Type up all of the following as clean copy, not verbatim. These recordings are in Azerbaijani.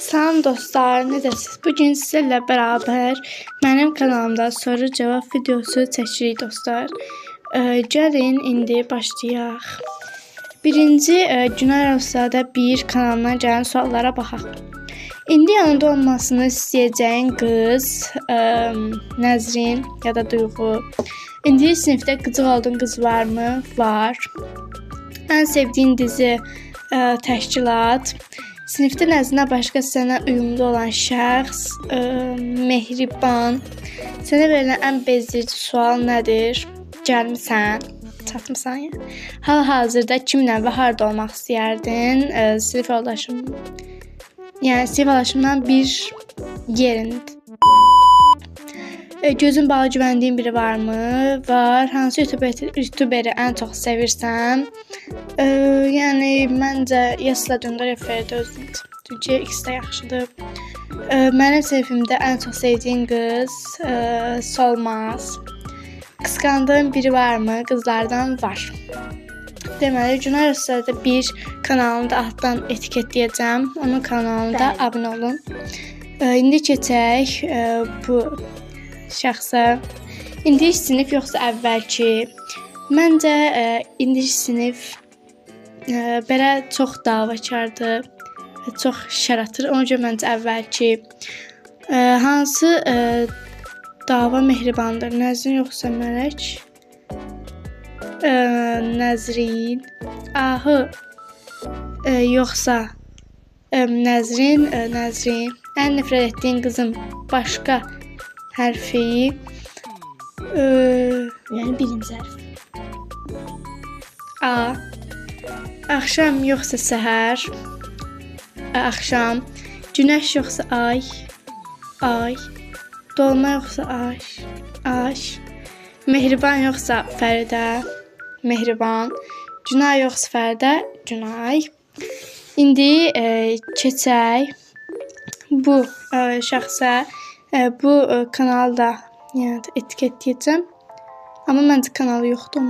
Salam dostlar, necəsiniz? Bugün sizlərlə bərabər mənim kanalımda soru-cavab videosu çəkirik dostlar. Gəlin indi başlayaq. Birinci Günay Rövsada 1 kanalından gələn suallara baxaq. İndi yanında olmasını istəyəcəyin qız Nəzrin ya da Duyğu. İndi sinifdə qıcıq olduğun qız varmı? Var. Ən sevdiyin dizi təşkilat. Sinifdə nəzdinə başqa sənə uyumlu olan şəxs, mehriban. Sənə verilən ən bezdirici sual nədir? Gəlmisən, çatmısan ya. Hal-hazırda kimlə və harda olmaq istəyərdin? Sinif yoldaşım. Yəni sinif yoldaşımdan bir yerindir. Gözün bağı güvəndiyin biri varmı? Var. Hansı YouTuberi ən çox sevirsən? Yəni məncə Yasla Dündar Ferdə özündür. Çünki ikisi də yaxşıdır. Mənim sinifimdə ən çox sevdiyim qız Solmaz. Qısqandığım biri varmı? Qızlardan var. Deməli, Günay Rövsada 1 kanalını da altdan etiketləyəcəm. Onun kanalında abunə olun. İndi keçək bu şəxsə. İndiki sinif yoxsa əvvəlki? Məncə indiki sinif belə çox davakardır, çox şəratır. Ona görə məncə əvvəlki. Hansı dava mehribandır? Nəzrin yoxsa Mələk? Nəzrin. Ahı. Yoxsa Nəzrin. Nəzrin. Ən nifrət etdiyin qızın başqa hərfi. Yəni birinci hərf. A. Axşam yoxsa səhər? Axşam. Günəş yoxsa ay? Ay. Dolma yoxsa ay? Ay. Mehriban yoxsa Fəridə? Mehriban. Günay yoxsa Fəridə? Günay. İndi keçək bu şəxsə. Bu kanalı da yəni etiketləyəcəm. Amma məncə kanalı yoxdur.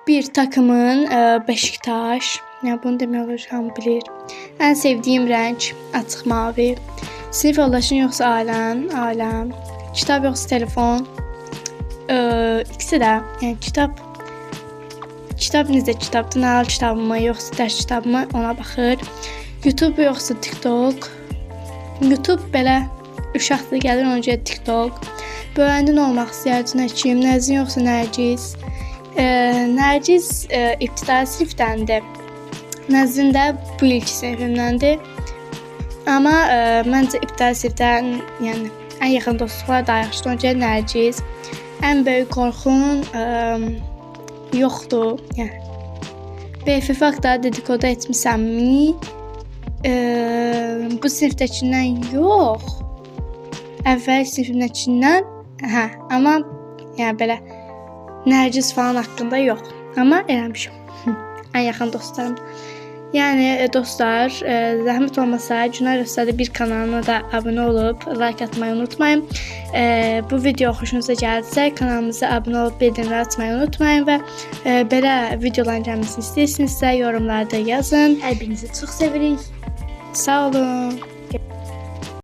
Bir takımın Beşiktaş. Yəni bunu demək olur, hamı bilir. Ən sevdiyim rəng açıq mavi. Sinif yoldaşın yoxsa ailən? Ailəm. Kitab yoxsa telefon? İkisi də. Yəni kitab necə kitabdır? Nağıl kitabımı yoxsa dərs kitabımı? Ona baxır. YouTube yoxsa TikTok? YouTube belə uşaqda gəlir, ona görə TikTok. Bölündə nə olmaq istəyirdin həkim? Nəzrin yoxsa Nərgiz? Nərgiz ibtidai sinifdəndir. Nəzrin də bu ilk sinifimdəndir. Amma məncə ibtidai sinifdən yəni ən yaxın dostluqlar daha yaxşıdır. Ona görə Nərgiz. Ən böyük qorxun yoxdur. Yəni BFF haqqında dedikodu etmisənmi? Bu sinifdəkindən yox. Əvvəl sinifimdəkindən, amma yəni belə Nərgiz falan haqqında yox. Amma eləmişəm. Ən yaxın dostlarım. Yəni dostlar, zəhmət olmasa Günay Rövsada 1 kanalına da abunə olub like atmayı unutmayın. Bu video xoşunuza gəldisə kanalımıza abunə olub bildirimləri açmayı unutmayın və belə videoların gəlməsini istəyirsinizsə yorumlarda yazın. Hər birinizi çox sevirik. Sağ olun.